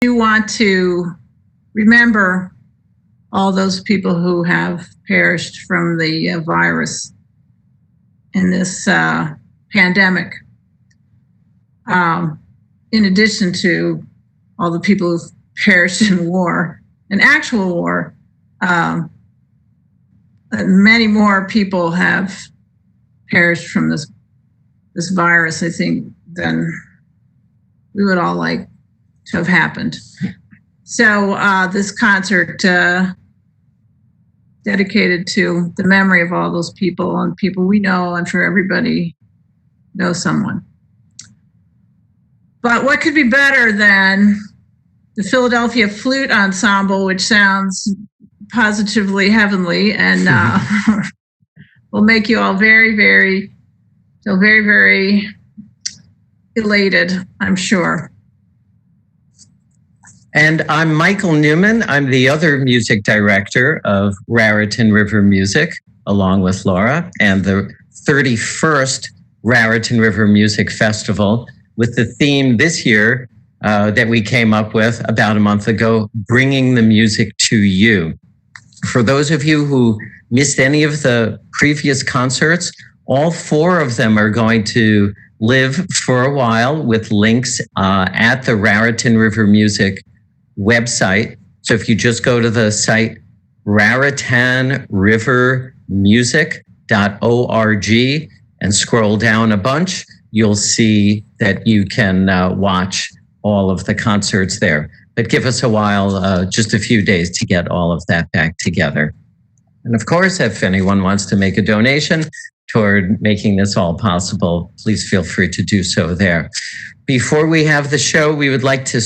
do want to remember all those people who have perished from the virus in this pandemic. In addition to all the people who've perished in war, in actual war, many more people have perished from this virus, I think, than we would all like to have happened. So this concert dedicated to the memory of all those people and people we know. I'm sure everybody knows someone. But what could be better than the Philadelphia Flute Ensemble, which sounds positively heavenly and will make you all very, very elated, I'm sure. And I'm Michael Newman. I'm the other music director of Raritan River Music, along with Laura, and the 31st Raritan River Music Festival, with the theme this year that we came up with about a month ago, Bringing the Music to You. For those of you who missed any of the previous concerts, all 4 of them are going to live for a while with links at the Raritan River Music website. So if you just go to the site raritanrivermusic.org and scroll down a bunch, you'll see that you can watch all of the concerts there. But give us a while, just a few days to get all of that back together. And of course, if anyone wants to make a donation toward making this all possible, please feel free to do so there. Before we have the show, we would like to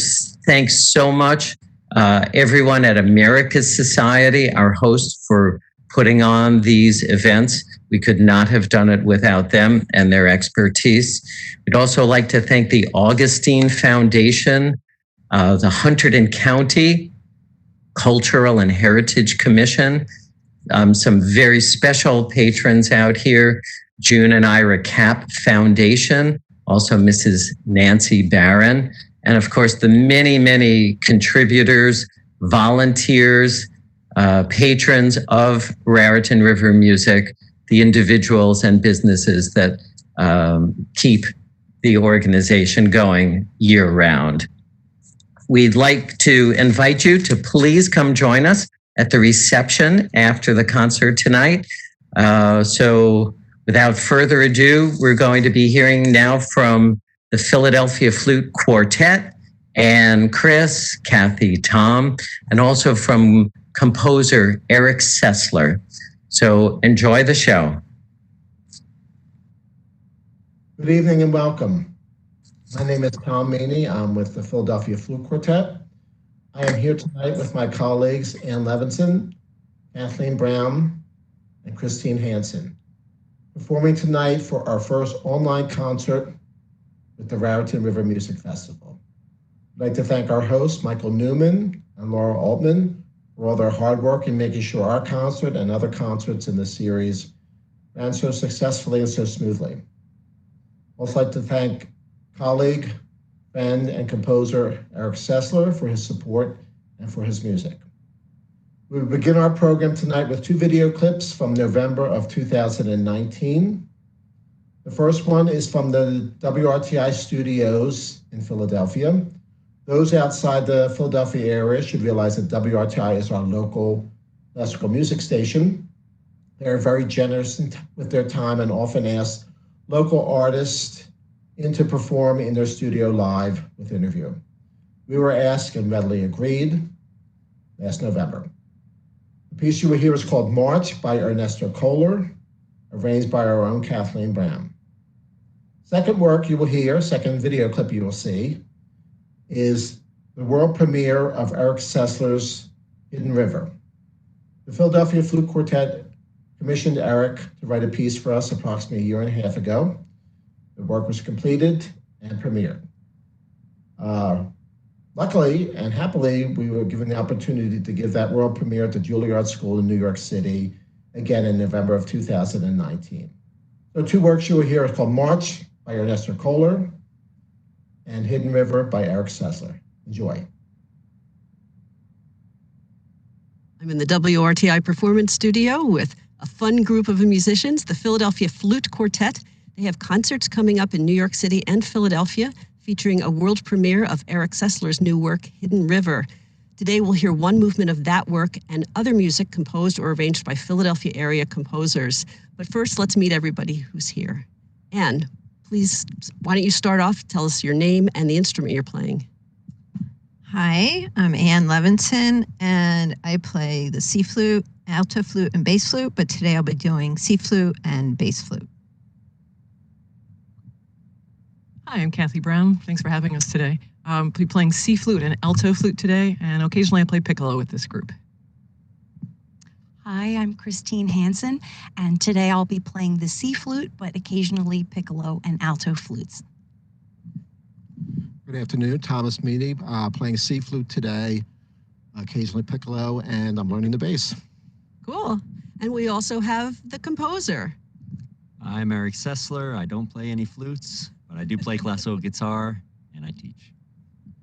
thank so much everyone at America's Society, our host, for putting on these events. We could not have done it without them and their expertise. We'd also like to thank the Augustine Foundation, the Hunterdon County Cultural and Heritage Commission, some very special patrons out here, June and Ira Kapp Foundation, also Mrs. Nancy Barron, and of course the many, many contributors, volunteers, patrons of Raritan River Music, the individuals and businesses that keep the organization going year-round. We'd like to invite you to please come join us at the reception after the concert tonight. So without further ado, we're going to be hearing now from the Philadelphia Flute Quartet and Chris, Kathy, Tom, and also from composer Eric Sessler. So enjoy the show. Good evening and welcome. My name is Tom Meany. I'm with the Philadelphia Flute Quartet. I am here tonight with my colleagues Ann Levinson, Kathleen Brown, and Christine Hansen, performing tonight for our first online concert with the Raritan River Music Festival. I'd like to thank our hosts, Michael Newman and Laura Altman, for all their hard work in making sure our concert and other concerts in the series ran so successfully and so smoothly. I'd also like to thank colleague, friend, and composer Eric Sessler for his support and for his music. We will begin our program tonight with 2 video clips from November of 2019. The first one is from the WRTI studios in Philadelphia. Those outside the Philadelphia area should realize that WRTI is our local classical music station. They're very generous with their time and often ask local artists in to perform in their studio live with interview. We were asked and readily agreed last November. The piece you will hear is called March by Ernesto Kohler, arranged by our own Kathleen Brown. Second work you will hear, second video clip you will see, is the world premiere of Eric Sessler's Hidden River. The Philadelphia Flute Quartet commissioned Eric to write a piece for us approximately a year and a half ago. The work was completed and premiered. Luckily and happily, we were given the opportunity to give that world premiere at the Juilliard School in New York City, again in November of 2019. So 2 works you will hear is called March by Ernesto Kohler and Hidden River by Eric Sessler. Enjoy. I'm in the WRTI Performance Studio with a fun group of musicians, the Philadelphia Flute Quartet. They have concerts coming up in New York City and Philadelphia, featuring a world premiere of Eric Sessler's new work, Hidden River. Today we'll hear one movement of that work and other music composed or arranged by Philadelphia area composers. But first, let's meet everybody who's here. Anne, please, why don't you start off? Tell us your name and the instrument you're playing. Hi, I'm Ann Levinson, and I play the C Flute, Alto Flute, and Bass Flute, but today I'll be doing C Flute and Bass Flute. Hi, I'm Kathy Brown. Thanks for having us today. I'll be playing C Flute and Alto Flute today, and occasionally I play Piccolo with this group. Hi, I'm Christine Hansen, and today I'll be playing the C Flute, but occasionally Piccolo and Alto Flutes. Good afternoon, Thomas Meany, playing C Flute today, occasionally Piccolo, and I'm learning the bass. Cool. And we also have the composer. I'm Eric Sessler. I don't play any flutes, but I do play classical guitar, and I teach.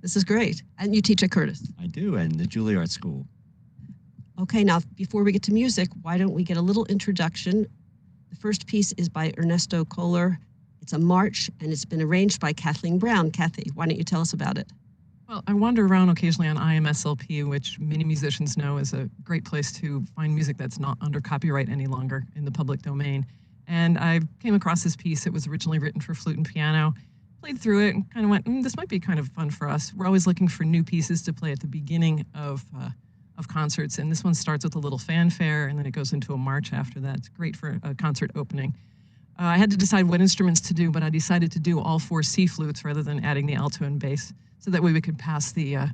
This is great. And you teach at Curtis. I do, and the Juilliard School. Okay, now before we get to music, why don't we get a little introduction? The first piece is by Ernesto Kohler. It's a march, and it's been arranged by Kathleen Brown. Kathy, why don't you tell us about it? Well, I wander around occasionally on IMSLP, which many musicians know is a great place to find music that's not under copyright any longer in the public domain. And I came across this piece. It was originally written for flute and piano. Played through it and kind of went, this might be kind of fun for us. We're always looking for new pieces to play at the beginning of concerts, and this one starts with a little fanfare, and then it goes into a march after that. It's great for a concert opening. I had to decide what instruments to do, but I decided to do all 4 C flutes rather than adding the alto and bass, so that way we could pass the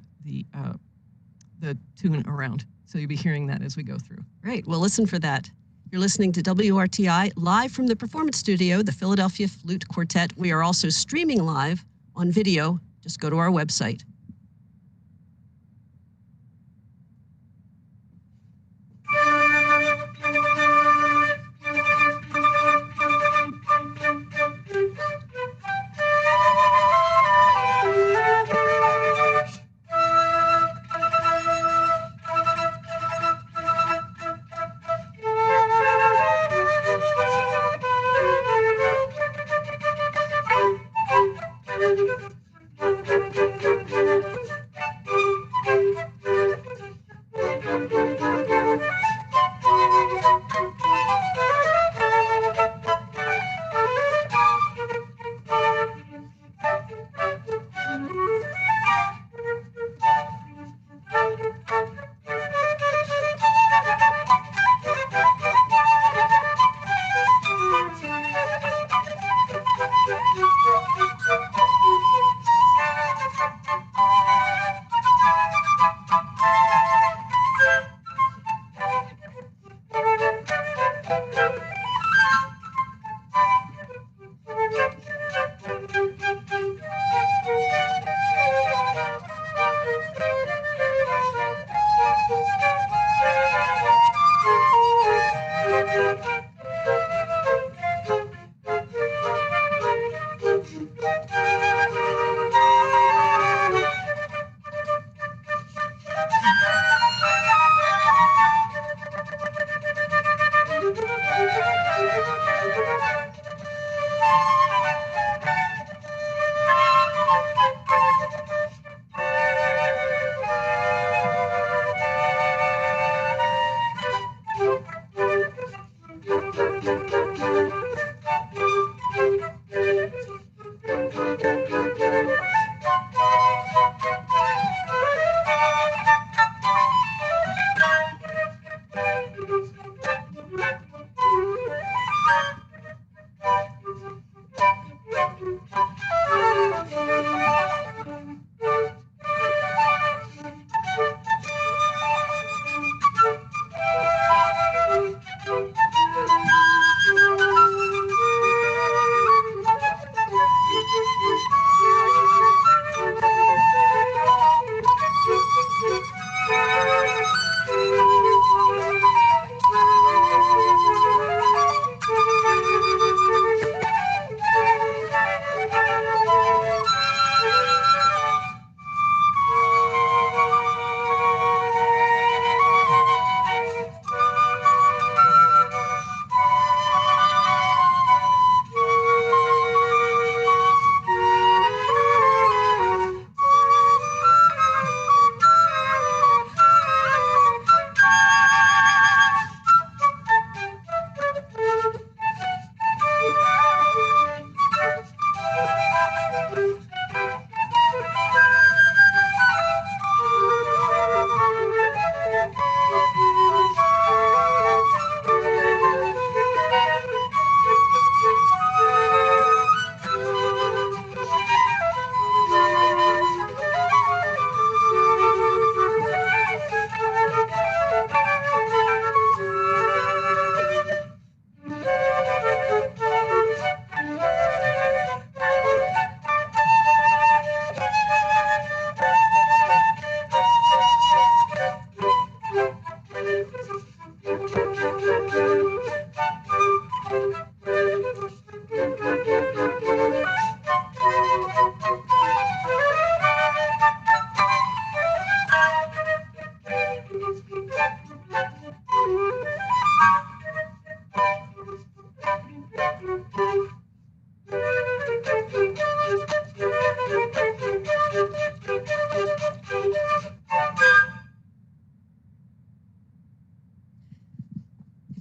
tune around. So you'll be hearing that as we go through. Great. Well, listen for that. You're listening to WRTI live from the Performance Studio, the Philadelphia Flute Quartet. We are also streaming live on video. Just go to our website.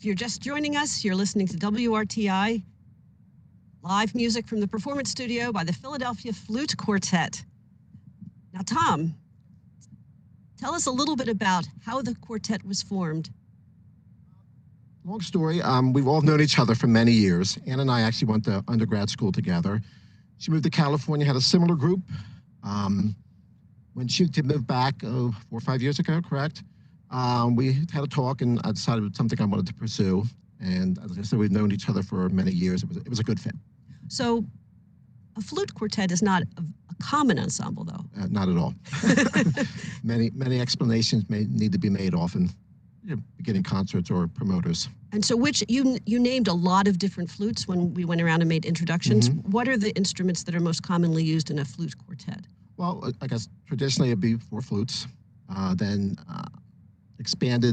If you're just joining us, you're listening to WRTI, live music from the Performance Studio by the Philadelphia Flute Quartet. Now, Tom, tell us a little bit about how the quartet was formed. Long story. We've all known each other for many years. Ann and I actually went to undergrad school together. She moved to California, had a similar group. When she did move back 4 or 5 years ago, correct? We had a talk, and I decided it was something I wanted to pursue. And as I said, we've known each other for many years. It was a good fit. So a flute quartet is not a common ensemble, though. Not at all. Many explanations may need to be made often, beginning concerts or promoters. And so you named a lot of different flutes when we went around and made introductions. Mm-hmm. What are the instruments that are most commonly used in a flute quartet? Well, I guess traditionally it'd be 4 flutes, then expands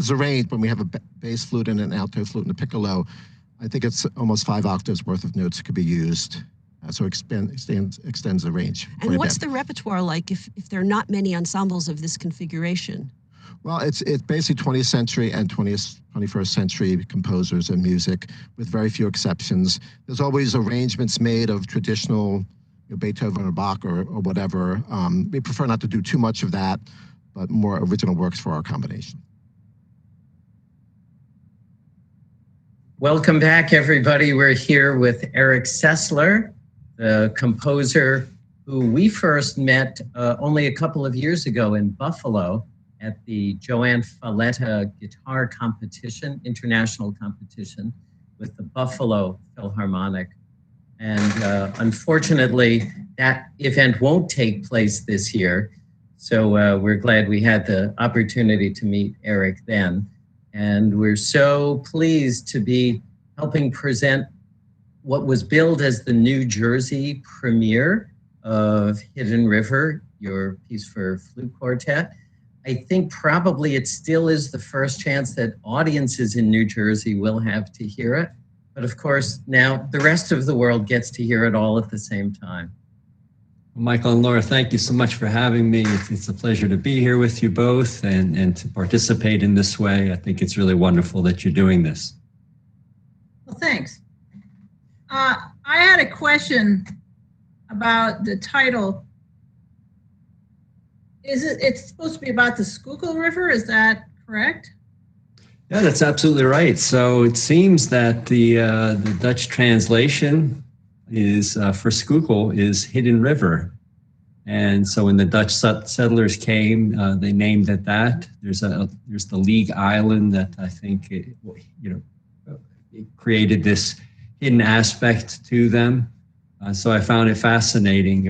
the range when we have a bass flute and an alto flute and a piccolo. I think it's almost 5 octaves worth of notes could be used. So extends the range. And what's the repertoire like if there are not many ensembles of this configuration? Well, it's basically 20th century and 21st century composers and music, with very few exceptions. There's always arrangements made of traditional Beethoven or Bach or whatever. We prefer not to do too much of that, but more original works for our combination. Welcome back, everybody. We're here with Eric Sessler, the composer who we first met only a couple of years ago in Buffalo at the Joanne Falletta Guitar Competition, international competition with the Buffalo Philharmonic. And unfortunately, that event won't take place this year. So we're glad we had the opportunity to meet Eric then. And we're so pleased to be helping present what was billed as the New Jersey premiere of Hidden River, your piece for flute quartet. I think probably it still is the first chance that audiences in New Jersey will have to hear it. But of course, now the rest of the world gets to hear it all at the same time. Well, Michael and Laura, thank you so much for having me. It's a pleasure to be here with you both and to participate in this way. I think it's really wonderful that you're doing this. Well, thanks. I had a question about the title. It's supposed to be about the Schuylkill River, is that correct? Yeah, that's absolutely right. So it seems that the Dutch translation is for Schuylkill is Hidden River. And so when the Dutch settlers came, they named it that. There's the League Island that I think it created this hidden aspect to them. So I found it fascinating.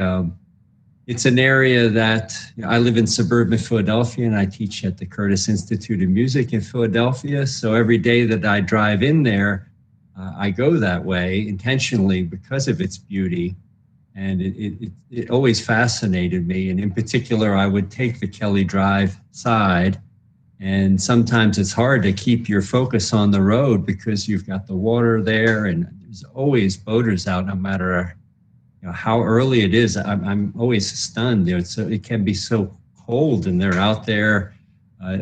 It's an area that I live in suburban Philadelphia, and I teach at the Curtis Institute of Music in Philadelphia. So every day that I drive in there, I go that way intentionally because of its beauty. And it always fascinated me. And in particular, I would take the Kelly Drive side. And sometimes it's hard to keep your focus on the road because you've got the water there and there's always boaters out no matter how early it is. I'm always stunned. It can be so cold and they're out there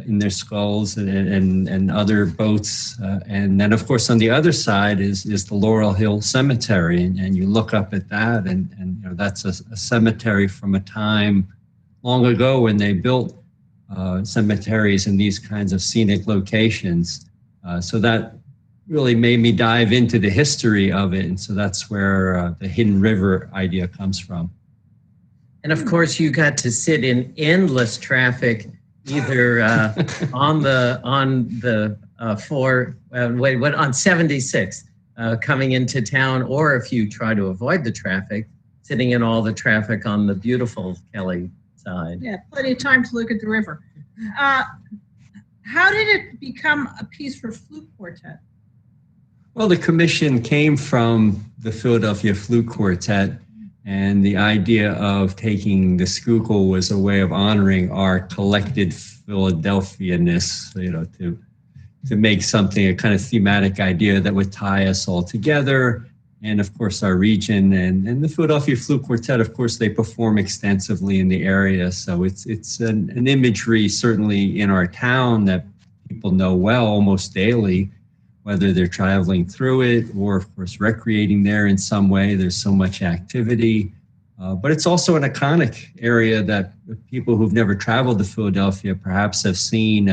in their sculls and other boats. And then, of course, on the other side is the Laurel Hill Cemetery. And you look up at that and that's a cemetery from a time long ago when they built cemeteries in these kinds of scenic locations. So that really made me dive into the history of it. And so that's where the Hidden River idea comes from. And of course, you got to sit in endless traffic, either on 76 coming into town, or if you try to avoid the traffic, sitting in all the traffic on the beautiful Kelly side. Yeah, plenty of time to look at the river. How did it become a piece for flute quartet? Well, the commission came from the Philadelphia Flute Quartet, and the idea of taking the Schuylkill was a way of honoring our collected Philadelphia-ness, to make something, a kind of thematic idea that would tie us all together. And of course, our region and the Philadelphia Flute Quartet, of course, they perform extensively in the area. So it's an imagery certainly in our town that people know well almost daily. whether they're traveling through it or, of course, recreating there in some way. There's so much activity. But it's also an iconic area that people who've never traveled to Philadelphia perhaps have seen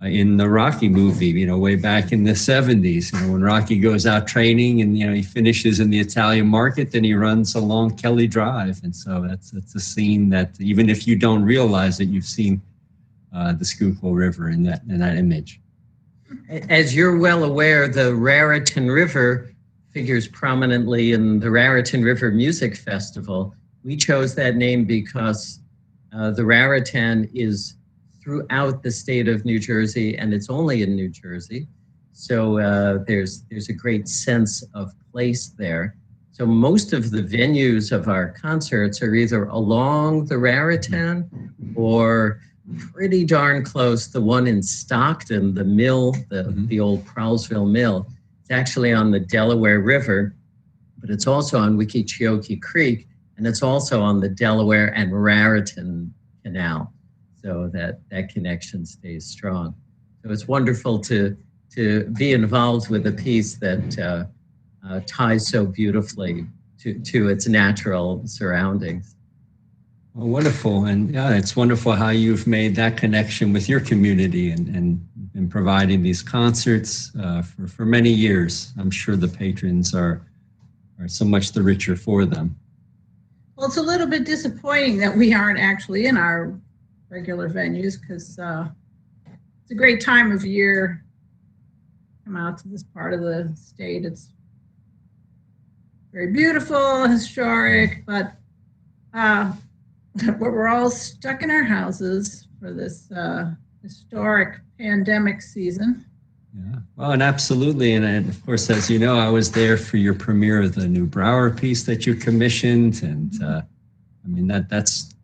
in the Rocky movie, way back in the 70s, when Rocky goes out training and, he finishes in the Italian market, then he runs along Kelly Drive. And so that's a scene that even if you don't realize it, you've seen the Schuylkill River in that image. As you're well aware, the Raritan River figures prominently in the Raritan River Music Festival. We chose that name because the Raritan is throughout the state of New Jersey, and it's only in New Jersey. So there's a great sense of place there. So most of the venues of our concerts are either along the Raritan or pretty darn close. The one in Stockton, the mill, the old Prowlesville Mill, it's actually on the Delaware River, but it's also on Wickeecheokee Creek, and it's also on the Delaware and Raritan Canal. So that connection stays strong. So it's wonderful to be involved with a piece that ties so beautifully to its natural surroundings. Well, wonderful. And yeah, it's wonderful how you've made that connection with your community and providing these concerts for many years. I'm sure the patrons are so much the richer for them. Well, it's a little bit disappointing that we aren't actually in our regular venues, because it's a great time of year. Come out to this part of the state. It's very beautiful, historic, but we're all stuck in our houses for this historic pandemic season. Yeah, well, and absolutely. And of course, as you know, I was there for your premiere of the new Brower piece that you commissioned. And that's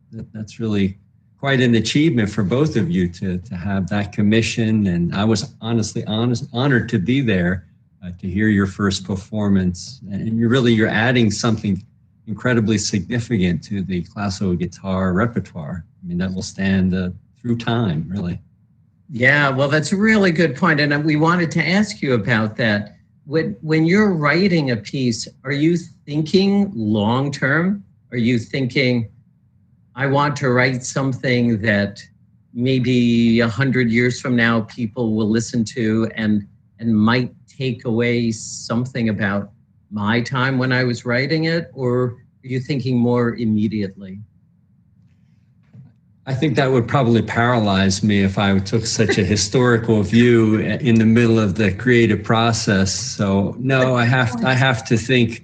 really quite an achievement for both of you to have that commission. And I was honestly honored to be there to hear your first performance. And you're adding something incredibly significant to the classical guitar repertoire. That will stand through time, really. Yeah, well, that's a really good point. And we wanted to ask you about that. When you're writing a piece, are you thinking long-term? Are you thinking, I want to write something that maybe 100 years from now people will listen to and might take away something about my time when I was writing it? Or are you thinking more immediately? I think that would probably paralyze me if I took such a historical view in the middle of the creative process. So no, I have to think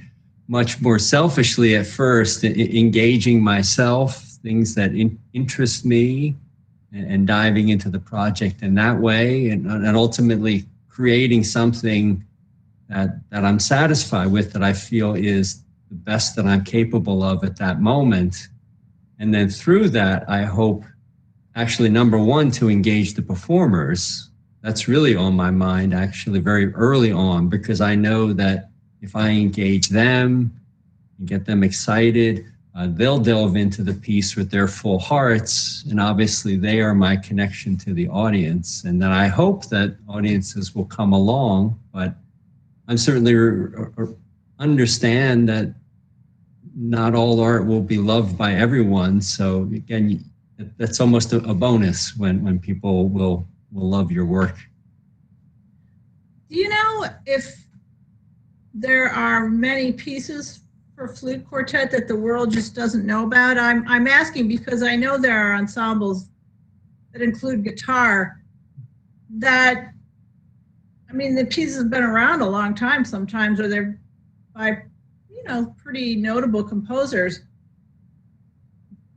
much more selfishly at first, engaging myself, things that interest me, and diving into the project in that way, and ultimately creating something that I'm satisfied with, that I feel is the best that I'm capable of at that moment. And then through that, I hope, actually, number one, to engage the performers. That's really on my mind, actually, very early on, because I know that if I engage them and get them excited, they'll delve into the piece with their full hearts. And obviously, they are my connection to the audience. And then I hope that audiences will come along, but I'm certainly understand that not all art will be loved by everyone. So again, that's almost a bonus when people will love your work. Do you know if there are many pieces for flute quartet that the world just doesn't know about? I'm asking because I know there are ensembles that include guitar that, the pieces have been around a long time sometimes, or they're by pretty notable composers,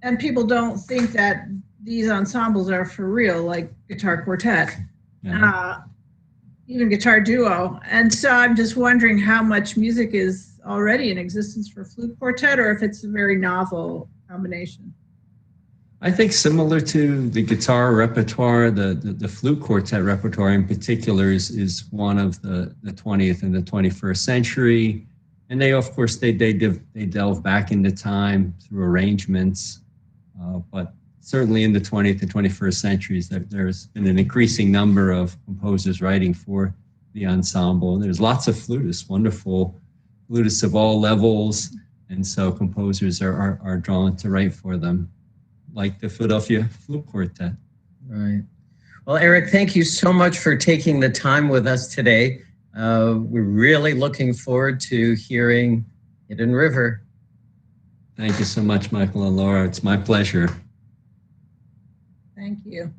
and people don't think that these ensembles are for real, like guitar quartet, even guitar duo. And so I'm just wondering how much music is already in existence for flute quartet, or if it's a very novel combination. I think similar to the guitar repertoire, the flute quartet repertoire in particular is one of the 20th and the 21st century. And they, of course, they delve back into time through arrangements. But certainly in the 20th and 21st centuries, there's been an increasing number of composers writing for the ensemble. And there's lots of flutists, wonderful flutists of all levels. And so composers are drawn to write for them, like the Philadelphia Flute Quartet. Right. Well, Eric, thank you so much for taking the time with us today. We're really looking forward to hearing Hidden River. Thank you so much, Michael and Laura. It's my pleasure. Thank you.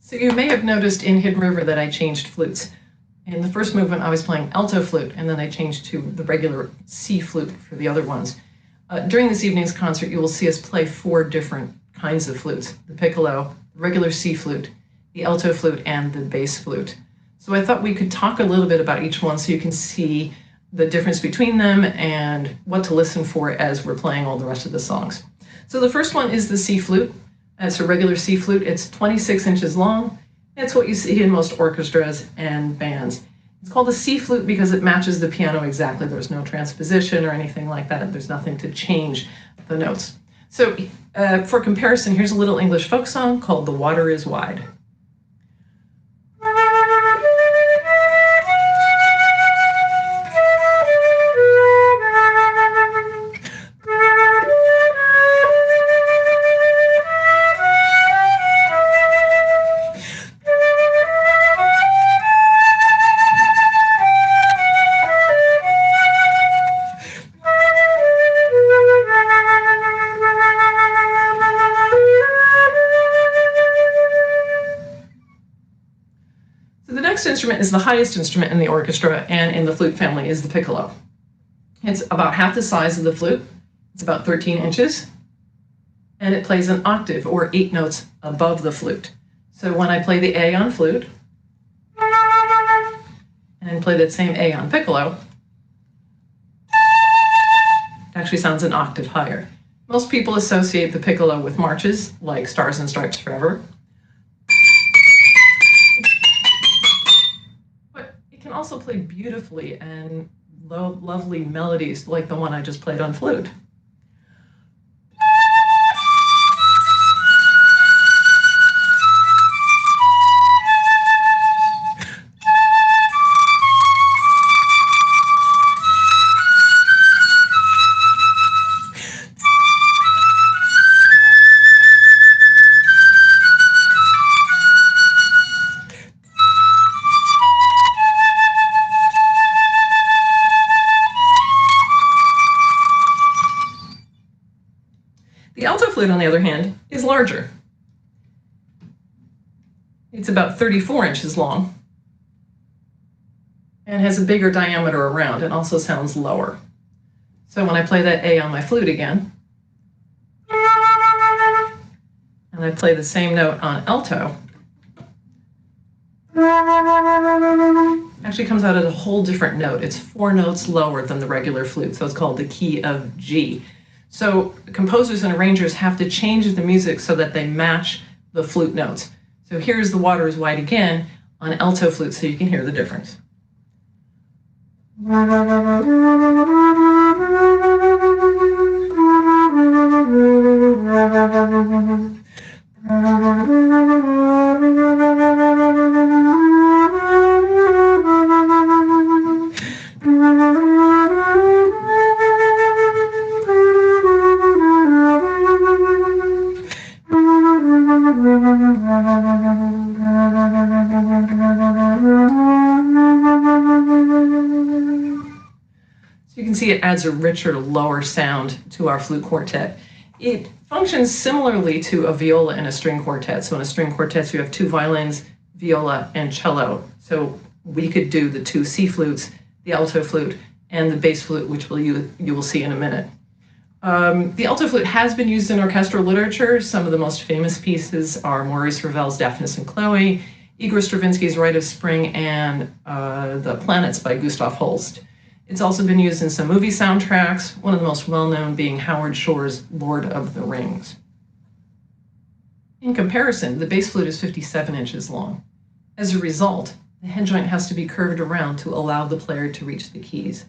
So you may have noticed in Hidden River that I changed flutes. In the first movement, I was playing alto flute, and then I changed to the regular C flute for the other ones. During this evening's concert, you will see us play 4 different kinds of flutes: the piccolo, the regular C flute, the alto flute, and the bass flute. So I thought we could talk a little bit about each one so you can see the difference between them and what to listen for as we're playing all the rest of the songs. So the first one is the C flute. It's a regular C flute. It's 26 inches long. It's what you see in most orchestras and bands. It's called a C flute because it matches the piano exactly. There's no transposition or anything like that. There's nothing to change the notes. So for comparison, here's a little English folk song called The Water is Wide. Instrument is the highest instrument in the orchestra and in the flute family is the piccolo. It's about half the size of the flute. It's about 13 inches, and it plays an octave or 8 notes above the flute. So when I play the A on flute and play that same A on piccolo, it actually sounds an octave higher. Most people associate the piccolo with marches like Stars and Stripes Forever. Also play beautifully and lovely melodies like the one I just played on flute. The alto flute, on the other hand, is larger. It's about 34 inches long and has a bigger diameter around and also sounds lower. So when I play that A on my flute again, and I play the same note on alto, Actually comes out at a whole different note. It's 4 notes lower than the regular flute, so it's called the key of G. So composers and arrangers have to change the music so that they match the flute notes. So here's The Water is Wide again on alto flute, so you can hear the difference. You can see it adds a richer, lower sound to our flute quartet. It functions similarly to a viola and a string quartet. So in a string quartet, you have 2 violins, viola, and cello. So we could do the 2 C flutes, the alto flute, and the bass flute, which you will see in a minute. The alto flute has been used in orchestral literature. Some of the most famous pieces are Maurice Ravel's Daphnis and Chloe, Igor Stravinsky's Rite of Spring, and The Planets by Gustav Holst. It's also been used in some movie soundtracks, one of the most well-known being Howard Shore's Lord of the Rings. In comparison, the bass flute is 57 inches long. As a result, the head joint has to be curved around to allow the player to reach the keys.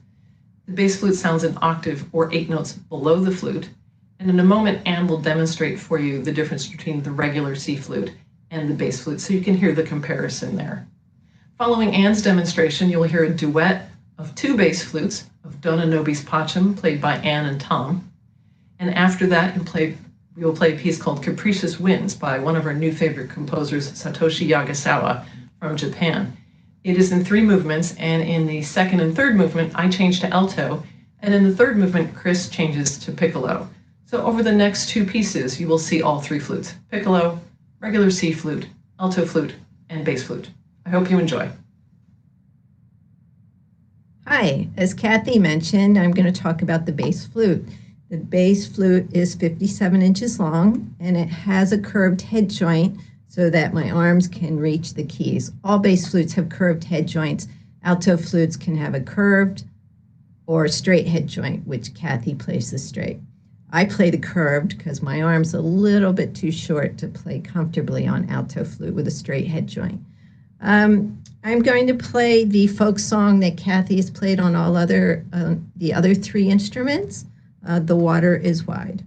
The bass flute sounds an octave or 8 notes below the flute, and in a moment, Anne will demonstrate for you the difference between the regular C flute and the bass flute, so you can hear the comparison there. Following Anne's demonstration, you'll hear a duet of 2 bass flutes of Dona Nobis Pacem, played by Anne and Tom. And after that, you'll play a piece called Capricious Winds by one of our new favorite composers, Satoshi Yagasawa from Japan. It is in 3 movements, and in the second and third movement, I change to alto, and in the third movement, Chris changes to piccolo. So over the next 2 pieces, you will see all 3 flutes: piccolo, regular C flute, alto flute, and bass flute. I hope you enjoy. Hi, as Kathy mentioned, I'm going to talk about the bass flute. The bass flute is 57 inches long, and it has a curved head joint so that my arms can reach the keys. All bass flutes have curved head joints. Alto flutes can have a curved or straight head joint, which Kathy plays the straight. I play the curved because my arm's a little bit too short to play comfortably on alto flute with a straight head joint. I'm going to play the folk song that Kathy has played on all the other 3 instruments. The Water is Wide.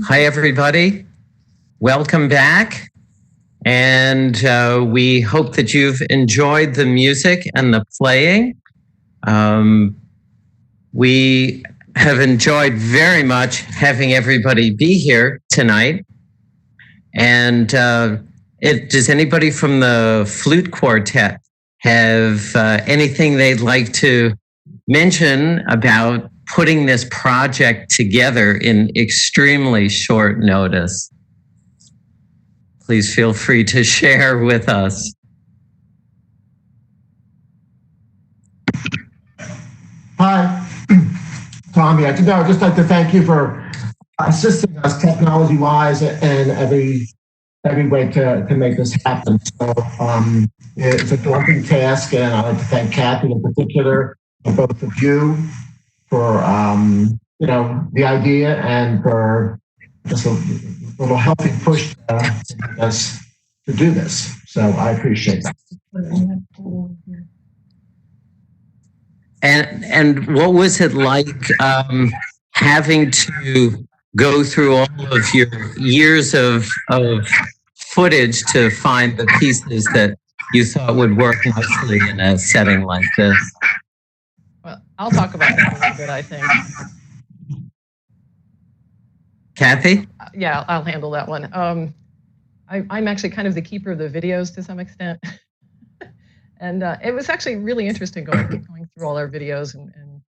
Hi, everybody. Welcome back. And we hope that you've enjoyed the music and the playing. We have enjoyed very much having everybody be here tonight. And does anybody from the Flute Quartet have anything they'd like to mention about putting this project together in extremely short notice? Please feel free to share with us. Hi, Tommy. I'd just like to thank you for assisting us technology-wise and every way to make this happen. So it's a daunting task, and I'd like to thank Kathy in particular, and both of you for the idea and for just a little healthy push us to do this. So I appreciate that. And what was it like having to go through all of your years of footage to find the pieces that you thought would work nicely in a setting like this? Well, I'll talk about that a little bit, I think. Kathy? Yeah, I'll handle that one. I'm actually kind of the keeper of the videos to some extent. And it was actually really interesting going through all our videos and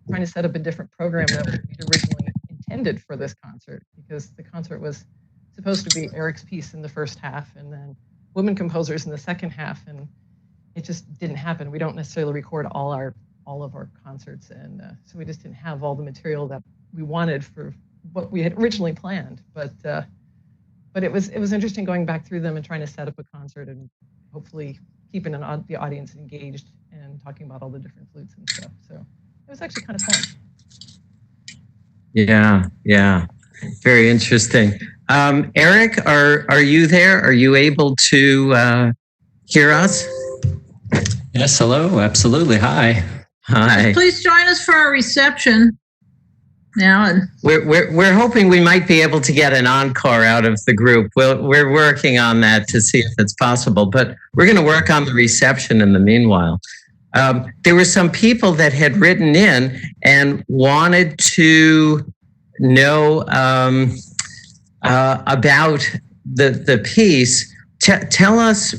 trying to set up a different program that we originally intended for this concert, because the concert was supposed to be Eric's piece in the first half and then women composers in the second half, and it just didn't happen. We don't necessarily record all of our concerts, and so we just didn't have all the material that we wanted for what we had originally planned. But it was interesting going back through them and trying to set up a concert and hopefully keeping the audience engaged and talking about all the different flutes and stuff. So it was actually kind of fun. Yeah, very interesting. Eric, are you there? Are you able to hear us? Yes, hello, absolutely. Hi. Please join us for our reception now. And we're hoping we might be able to get an encore out of the group. We're working on that to see if it's possible, but we're going to work on the reception in the meanwhile. There were some people that had written in and wanted to know about the piece. Tell us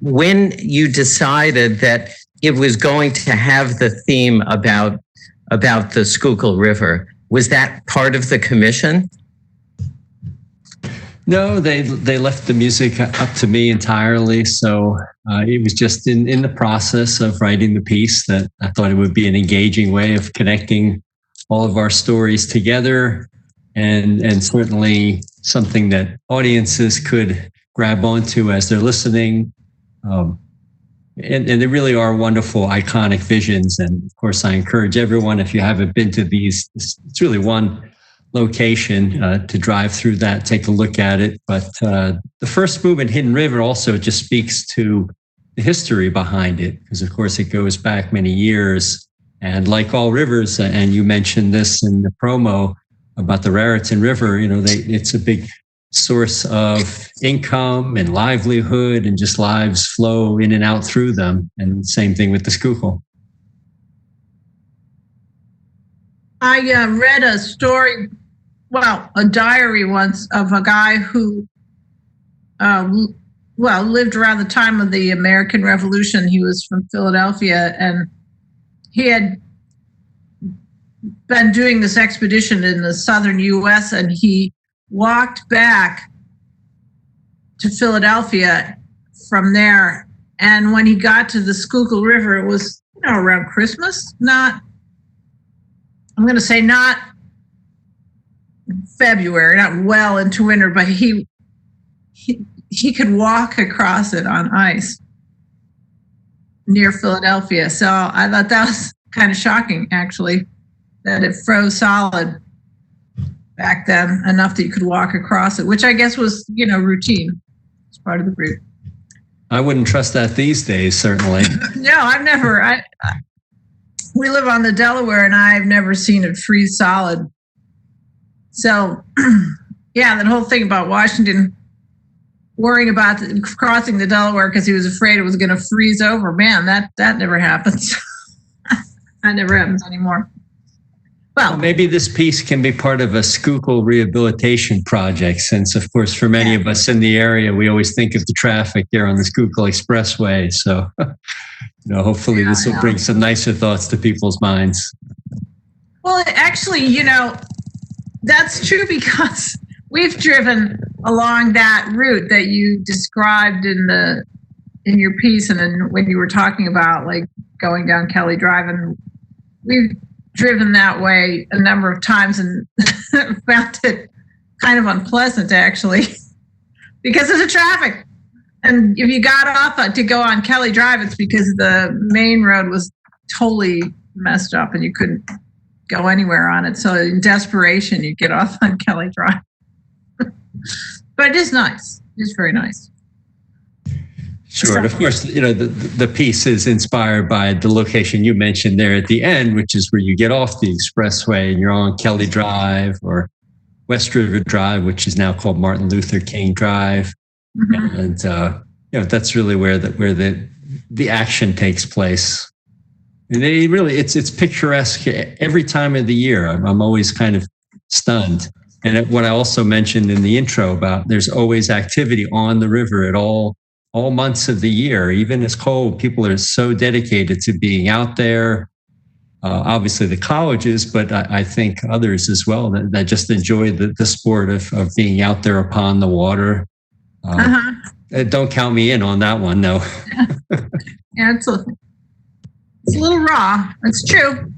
when you decided that it was going to have the theme about the Schuylkill River. Was that part of the commission? No, they left the music up to me entirely. So it was just in the process of writing the piece that I thought it would be an engaging way of connecting all of our stories together, and certainly something that audiences could grab onto as they're listening. And they really are wonderful, iconic visions. And of course, I encourage everyone, if you haven't been to these, it's really one location to drive through that, take a look at it. But the first movement, Hidden River, also just speaks to the history behind it, because of course it goes back many years. And like all rivers, and you mentioned this in the promo about the Raritan River, it's a big source of income and livelihood, and just lives flow in and out through them. And same thing with the Schuylkill. I read a story, a diary once of a guy who, lived around the time of the American Revolution. He was from Philadelphia, and he had been doing this expedition in the southern U.S., and he walked back to Philadelphia from there. And when he got to the Schuylkill River, it was, around Christmas, not February, not well into winter, but he could walk across it on ice near Philadelphia. So I thought that was kind of shocking, actually, that it froze solid back then enough that you could walk across it, which I guess was, routine. It's part of the route. I wouldn't trust that these days, certainly. No, I've never. We live on the Delaware, and I've never seen it freeze solid So, yeah, that whole thing about Washington worrying about crossing the Delaware because he was afraid it was going to freeze over. Man, that never happens. That never happens anymore. Well, maybe this piece can be part of a Schuylkill rehabilitation project, since, of course, for many of us in the area, we always think of the traffic there on the Schuylkill Expressway. So, hopefully this will bring some nicer thoughts to people's minds. Well, actually, that's true because we've driven along that route that you described in your piece, and then when you were talking about like going down Kelly Drive, and we've driven that way a number of times and found it kind of unpleasant actually because of the traffic. And if you got off to go on Kelly Drive, it's because the main road was totally messed up and you couldn't go anywhere on it. So in desperation, you get off on Kelly Drive. But it is nice. It's very nice. Sure. And of course, the piece is inspired by the location you mentioned there at the end, which is where you get off the expressway and you're on Kelly Drive or West River Drive, which is now called Martin Luther King Drive. Mm-hmm. And, that's really where the action takes place. And it's picturesque every time of the year. I'm always kind of stunned. And what I also mentioned in the intro about there's always activity on the river at all months of the year. Even it's cold, people are so dedicated to being out there. Obviously the colleges, but I think others as well that just enjoy the sport of being out there upon the water. Don't count me in on that one, no. Yeah, it's a little raw. It's true.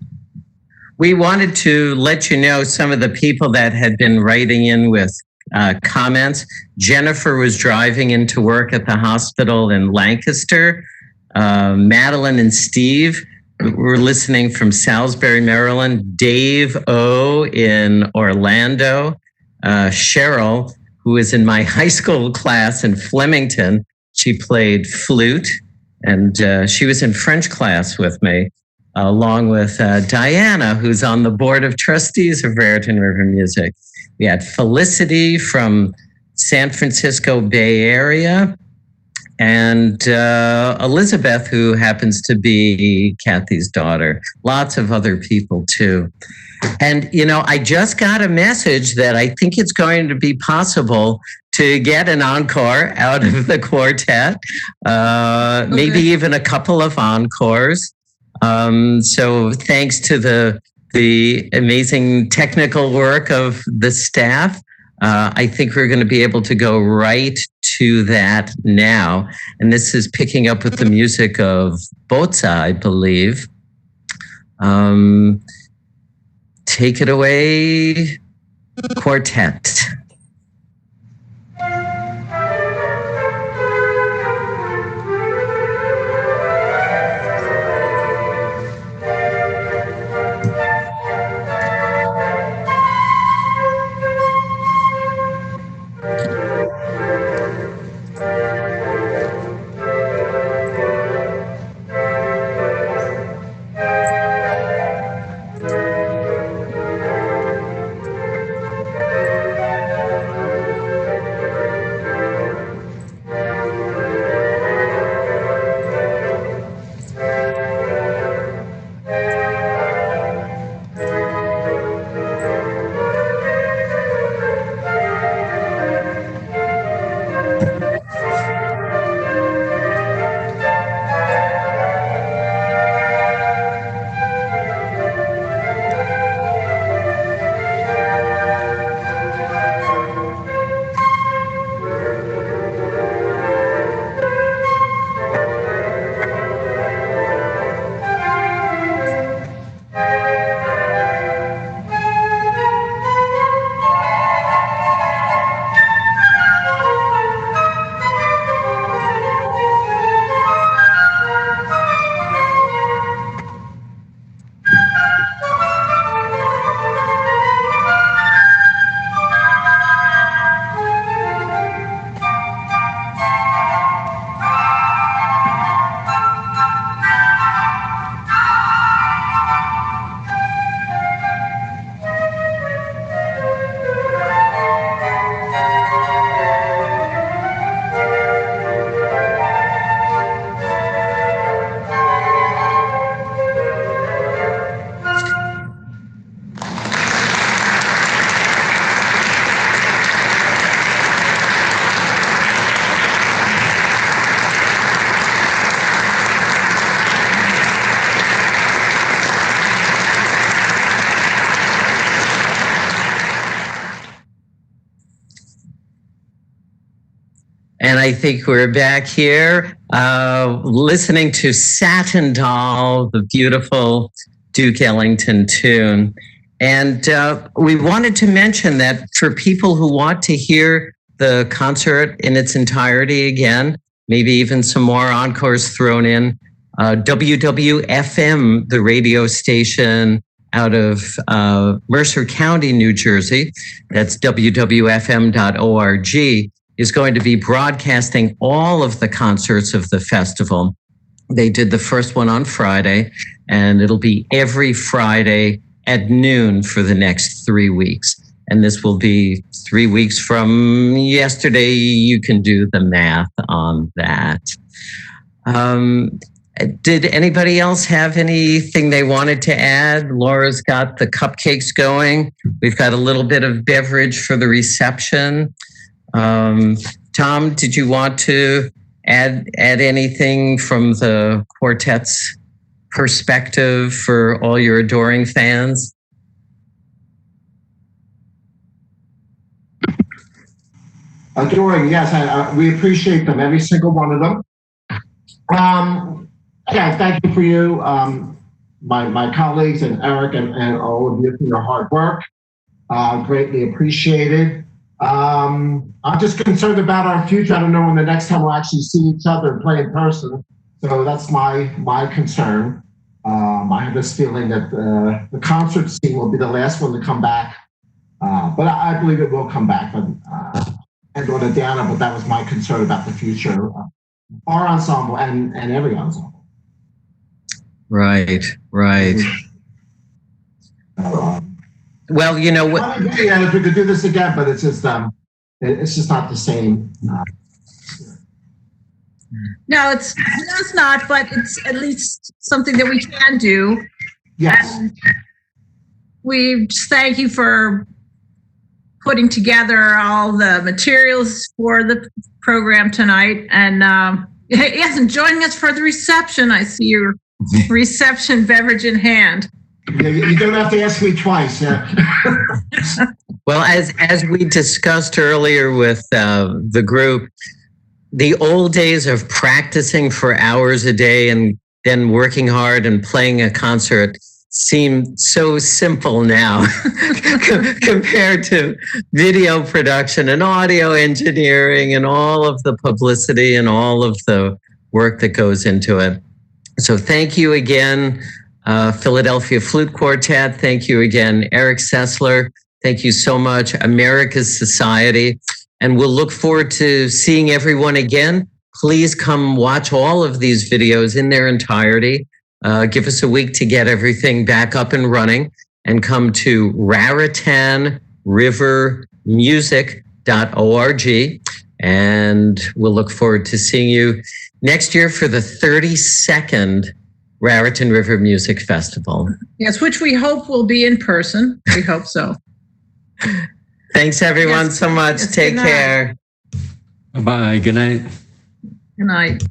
We wanted to let you know some of the people that had been writing in with comments. Jennifer was driving into work at the hospital in Lancaster. Madeline and Steve were listening from Salisbury, Maryland. Dave O in Orlando. Cheryl, who was in my high school class in Flemington, she played flute, and she was in French class with me, along with Diana, who's on the board of trustees of Raritan River Music. We had Felicity from San Francisco Bay Area, and Elizabeth, who happens to be Kathy's daughter. Lots of other people too. And, I just got a message that I think it's going to be possible to get an encore out of the quartet, maybe even a couple of encores. So thanks to the amazing technical work of the staff, I think we're going to be able to go right to that now. And this is picking up with the music of Bozza, I believe. Take it away, quartet. And I think we're back here listening to Satin Doll, the beautiful Duke Ellington tune. And we wanted to mention that for people who want to hear the concert in its entirety again, maybe even some more encores thrown in, WWFM, the radio station out of Mercer County, New Jersey, that's wwfm.org, is going to be broadcasting all of the concerts of the festival. They did the first one on Friday, and it'll be every Friday at noon for the next 3 weeks. And this will be 3 weeks from yesterday. You can do the math on that. Did anybody else have anything they wanted to add? Laura's got the cupcakes going. We've got a little bit of beverage for the reception. Tom, did you want to add anything from the quartet's perspective for all your adoring fans? Adoring, yes, we appreciate them, every single one of them. Yeah, thank you for you, my colleagues and Eric and all of you for your hard work. Greatly appreciated. I'm just concerned about our future. I don't know when the next time we'll actually see each other and play in person. So that's my concern. I have this feeling that the concert scene will be the last one to come back. But I believe it will come back. But and on a downer, but that was my concern about the future. Our ensemble and every ensemble. Right. Well, you know what? Yeah, if we could do this again, but it's just not the same. No, it's not, but it's at least something that we can do. Yes. And we just thank you for putting together all the materials for the program tonight. And yes, and joining us for the reception. I see your reception beverage in hand. You don't have to ask me twice. Yeah. Well, as we discussed earlier with the group, the old days of practicing for hours a day and then working hard and playing a concert seem so simple now compared to video production and audio engineering and all of the publicity and all of the work that goes into it. So thank you again, Philadelphia Flute Quartet. Thank you again, Eric Sessler. Thank you so much, America's Society. And we'll look forward to seeing everyone again. Please come watch all of these videos in their entirety. Give us a week to get everything back up and running, and come to raritanrivermusic.org. And we'll look forward to seeing you next year for the 32nd Raritan River Music Festival. Yes, which we hope will be in person. We hope so. Thanks, everyone, so much. Yes, Take care. Bye-bye. Good night. Good night.